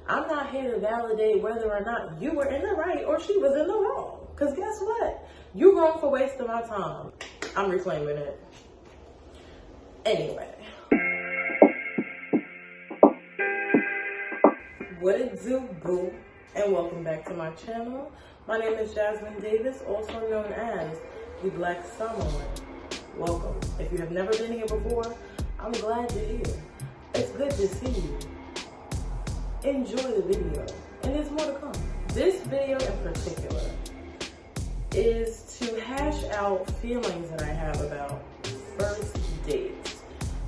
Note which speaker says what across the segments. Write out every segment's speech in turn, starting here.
Speaker 1: I'm not here to validate whether or not you were in the right or she was in the wrong. Because guess what? You're wrong for wasting my time. I'm reclaiming it. Anyway. What it do, boo? And welcome back to my channel. My name is Jasmine Davis, also known as the Black Samoan. Welcome. If you have never been here before, I'm glad you're here. It's good to see you. Enjoy the video, and there's more to come. This video in particular is to hash out feelings that I have about first dates.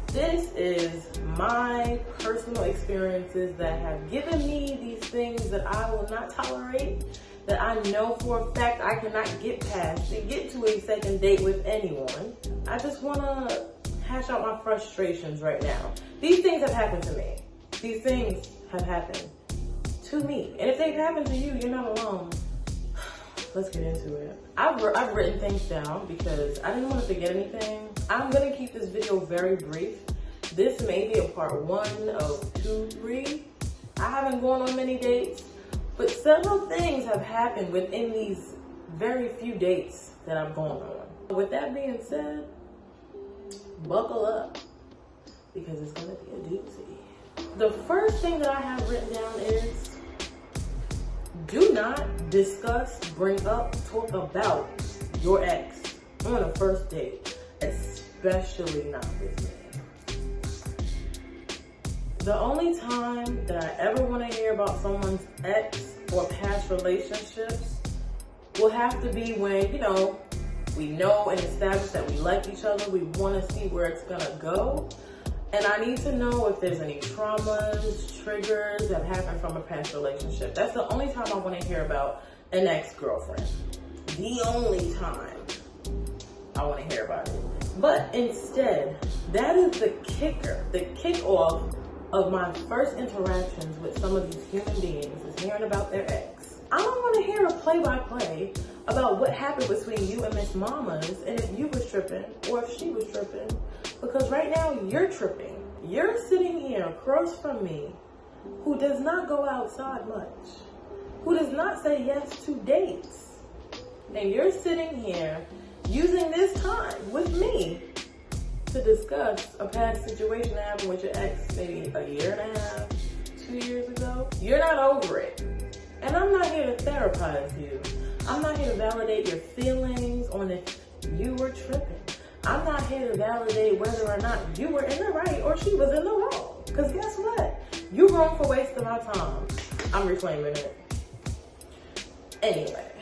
Speaker 1: This is my personal experiences that have given me these things that I will not tolerate, that I know for a fact I cannot get past to get to a second date with anyone. I just want to hash out my frustrations right now. These things have happened to me. These things have happened to me. And if they've happened to you, you're not alone. Let's get into it. I've written things down because I didn't want to forget anything. I'm going to keep this video very brief. This may be a part 1 of 2, 3. I haven't gone on many dates, but several things have happened within these very few dates that I've gone on. With that being said, buckle up because it's going to be a doozy. The first thing that I have written down is do not discuss, bring up, talk about your ex on a first date, especially not with me. The only time that I ever want to hear about someone's ex or past relationships will have to be when, we know and establish that we like each other, we want to see where it's going to go. And I need to know if there's any traumas, triggers that happened from a past relationship. That's the only time I want to hear about an ex-girlfriend. The only time I want to hear about it. But instead, that is the kicker, the kickoff of my first interactions with some of these human beings is hearing about their ex. I don't want to hear a play-by-play about what happened between you and Miss Mama's and if you was tripping or if she was tripping. Because right now you're tripping. You're sitting here across from me who does not go outside much, who does not say yes to dates. And you're sitting here using this time with me to discuss a past situation that happened with your ex maybe a year and a half, 2 years ago. You're not over it. And I'm not here to therapize you. I'm not here to validate your feelings on if you were tripping. I'm not here to validate whether or not you were in the right or she was in the wrong. Because guess what? You're wrong for wasting my time. I'm reclaiming it. Anyway,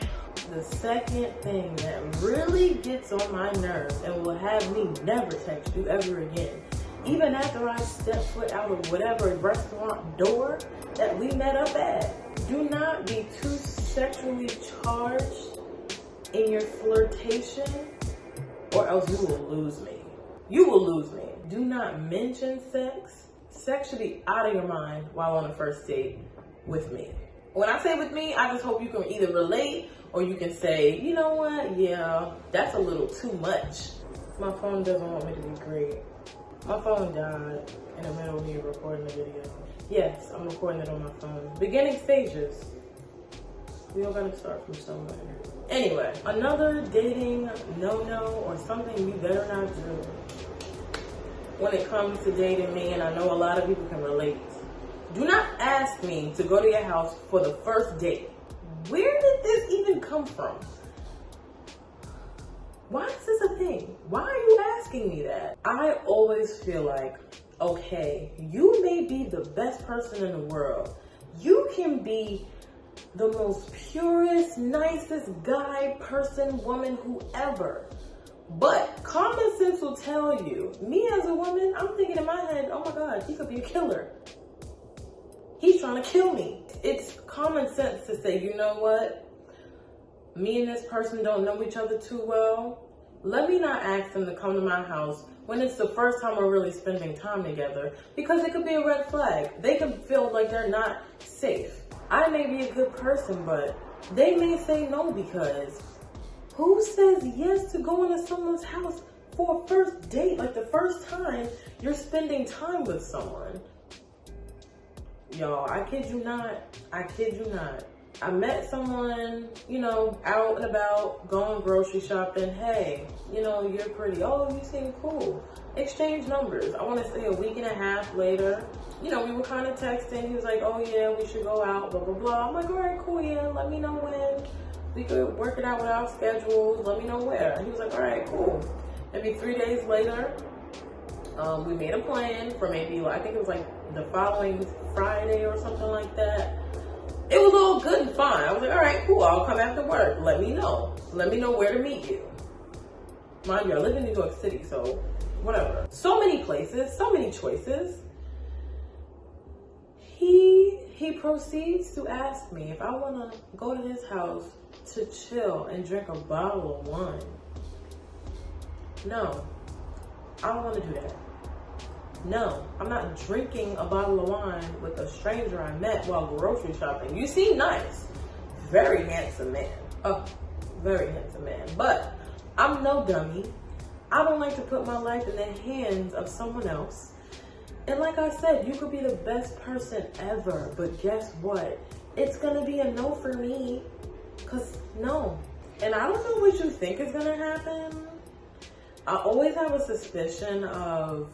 Speaker 1: the second thing that really gets on my nerves and will have me never text you ever again, even after I step foot out of whatever restaurant door that we met up at, do not be too sexually charged in your flirtation or else you will lose me. You will lose me. Do not mention sex. Sex should be out of your mind while on a first date with me. When I say with me, I just hope you can either relate or you can say, you know what, yeah, that's a little too much. My phone doesn't want me to be great. My phone died in the middle of me recording the video. Yes, I'm recording it on my phone. Beginning stages. We all gotta start from somewhere. Anyway, another dating no-no or something you better not do when it comes to dating me, and I know a lot of people can relate. Do not ask me to go to your house for the first date. Where did this even come from? Why is this a thing? Why are you asking me that? I always feel like, okay, you may be the best person in the world. You can be the most purest, nicest guy, person, woman, whoever. But common sense will tell you, me as a woman, I'm thinking in my head, oh my God, he could be a killer. He's trying to kill me. It's common sense to say, you know what? Me and this person don't know each other too well. Let me not ask them to come to my house when it's the first time we're really spending time together, because it could be a red flag. They can feel like they're not safe. I may be a good person, but they may say no, because who says yes to going to someone's house for a first date? Like the first time you're spending time with someone. Y'all, I kid you not. I kid you not. I met someone, you know, out and about, going grocery shopping. Hey, you know, you're pretty. Oh, you seem cool. Exchange numbers. I want to say a week and a half later, you know, we were kind of texting. He was like, oh yeah, we should go out, blah, blah, blah. I'm like, all right, cool, yeah, let me know when. We could work it out with our schedules. Let me know where. He was like, all right, cool. Maybe 3 days later, we made a plan for maybe, I think it was like the following Friday or something like that. It was all good and fine. I was like, all right, cool. I'll come after work. Let me know. Let me know where to meet you. Mind you, I live in New York City, so whatever. So many places, so many choices. He proceeds to ask me if I want to go to his house to chill and drink a bottle of wine. No, I don't want to do that. No, I'm not drinking a bottle of wine with a stranger I met while grocery shopping. You seem nice. Very handsome man. Oh, very handsome man. But I'm no dummy. I don't like to put my life in the hands of someone else. And like I said, you could be the best person ever, but guess what? It's gonna be a no for me, cause no. And I don't know what you think is gonna happen. I always have a suspicion of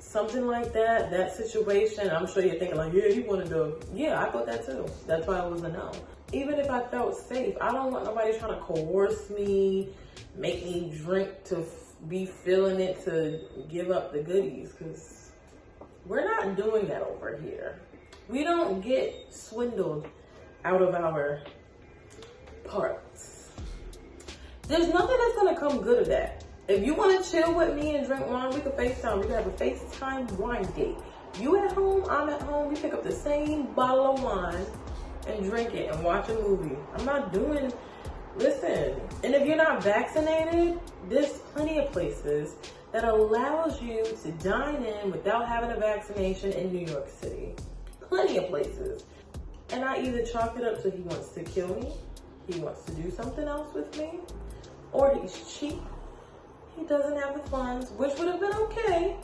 Speaker 1: something like that situation. I'm sure you're thinking like, yeah, he wanted to, yeah, I thought that too. That's why it was a no. Even if I felt safe, I don't want nobody trying to coerce me, make me drink to be feeling it to give up the goodies, because we're not doing that over here. We don't get swindled out of our parts. There's nothing that's gonna come good of that. If you wanna chill with me and drink wine, we can FaceTime. We can have a FaceTime wine date. You at home, I'm at home, we pick up the same bottle of wine and drink it and watch a movie. I'm not doing, listen, and if you're not vaccinated, there's plenty of places that allows you to dine in without having a vaccination in New York City. Plenty of places. And I either chalk it up to he wants to kill me, he wants to do something else with me, or he's cheap, he doesn't have the funds, which would have been okay.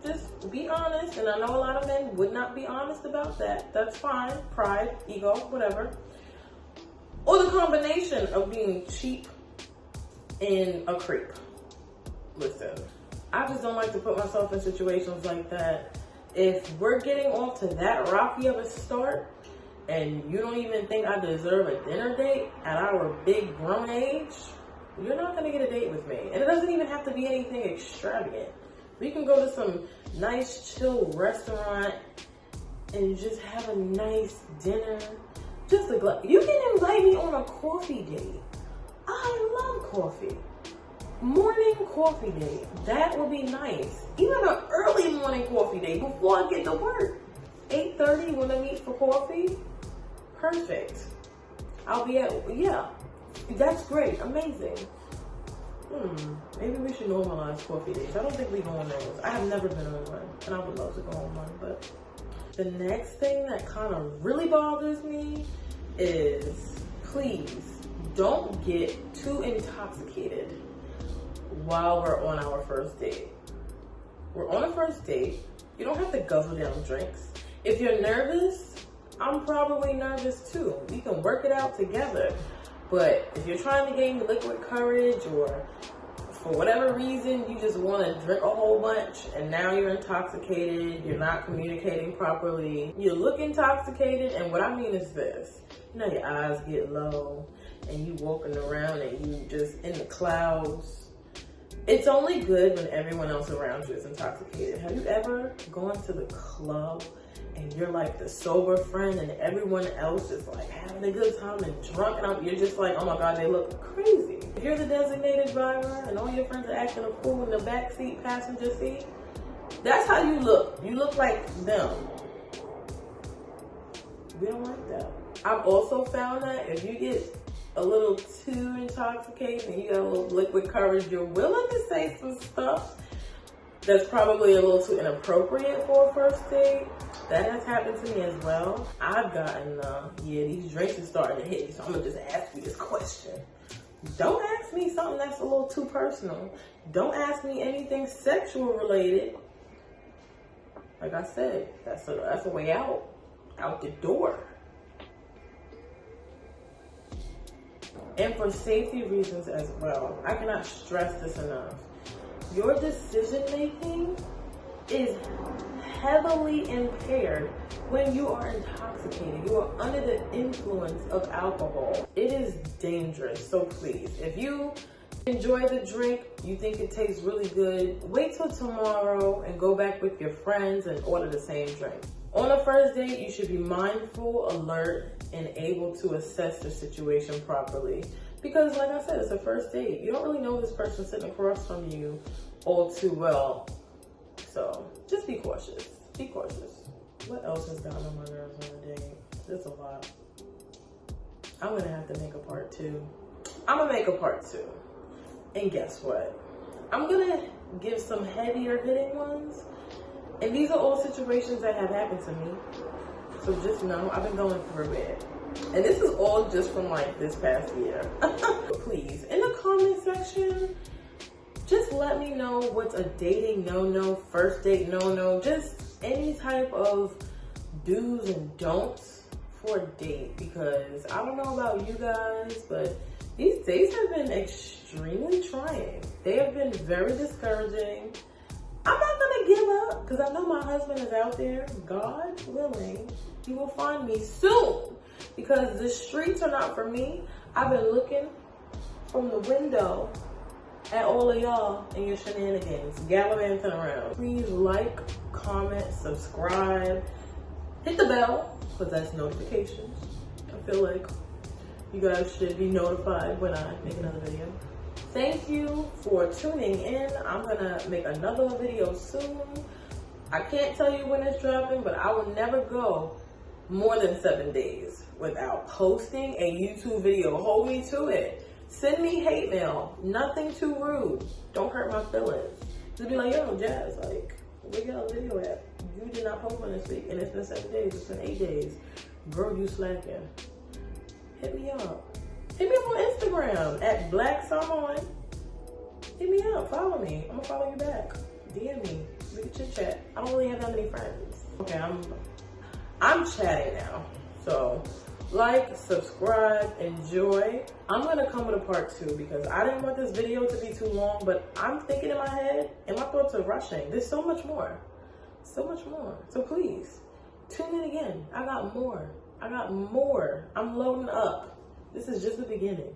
Speaker 1: Just be honest, and I know a lot of men would not be honest about that. That's fine, pride, ego, whatever. Or the combination of being cheap and a creep. Listen, I just don't like to put myself in situations like that. If we're getting off to that rocky of a start, and you don't even think I deserve a dinner date at our big grown age, you're not gonna get a date with me. And it doesn't even have to be anything extravagant. We can go to some nice chill restaurant and just have a nice dinner. Just a glass. You can invite me on a coffee date. I love coffee. Morning coffee date. That would be nice. Even an early morning coffee date before I get to work. 8:30 when I meet for coffee. Perfect. I'll be at, yeah. That's great. Amazing. Maybe we should normalize coffee dates. I don't think we go on those. I have never been on one, and I would love to go on one. But the next thing that kind of really bothers me is, please don't get too intoxicated while we're on our first date. We're on a first date. You don't have to guzzle down drinks. If you're nervous, I'm probably nervous too. We can work it out together. But if you're trying to gain liquid courage, or for whatever reason you just want to drink a whole bunch and now you're intoxicated, you're not communicating properly, you look intoxicated, and what I mean is this, you know, your eyes get low and you walking around and you just in the clouds. It's only good when everyone else around you is intoxicated. Have you ever gone to the club and you're like the sober friend and everyone else is like having a good time and drunk, and you're just like, oh my God, they look crazy. If you're the designated driver and all your friends are acting a fool in the backseat passenger seat, that's how you look. You look like them. We don't like that. I've also found that if you get a little too intoxicated and you got a little liquid courage, you're willing to say some stuff that's probably a little too inappropriate for a first date. That has happened to me as well. I've gotten, yeah, these drinks are starting to hit me, so I'm gonna just ask you this question. Don't ask me something that's a little too personal. Don't ask me anything sexual related. Like I said, that's a way out the door. And for safety reasons as well, I cannot stress this enough. Your decision making is heavily impaired when you are intoxicated. You are under the influence of alcohol. It is dangerous, so please, if you enjoy the drink, you think it tastes really good, wait till tomorrow and go back with your friends and order the same drink. On a first date, you should be mindful, alert, and able to assess the situation properly. Because like I said, it's a first date. You don't really know this person sitting across from you all too well. So just be cautious. Be cautious. What else is down on my nerves on a date? There's a lot. I'm gonna have to make a part 2. I'm gonna make a part 2. And guess what? I'm gonna give some heavier hitting ones. And these are all situations that have happened to me. So just know I've been going through it. And this is all just from like this past year. Please, in the comment section, just let me know what's a dating no-no, first date no-no, just any type of do's and don'ts for a date. Because I don't know about you guys, but these dates have been extremely trying. They have been very discouraging. I'm not gonna give up because I know my husband is out there. God willing, he will find me soon because the streets are not for me. I've been looking from the window at all of y'all and your shenanigans, gallivanting around. Please like, comment, subscribe, hit the bell because that's notifications. I feel like you guys should be notified when I make another video. Thank you for tuning in. I'm gonna make another video soon. I can't tell you when it's dropping, but I will never go more than 7 days without posting a YouTube video. Hold me to it. Send me hate mail. Nothing too rude. Don't hurt my feelings. Just be like, yo, Jazz, like, where y'all video at? You did not post one this week, and it's been 7 days. It's been 8 days. Girl, you slacking. Hit me up. Hit me up on Instagram at Black Samoan. Hit me up, follow me. I'm gonna follow you back. DM me, we can chit chat. I don't really have that many friends. Okay, I'm chatting now. So like, subscribe, enjoy. I'm gonna come with a part 2 because I didn't want this video to be too long, but I'm thinking in my head and my thoughts are rushing. There's so much more, so much more. So please, tune in again. I got more. I'm loading up. This is just the beginning.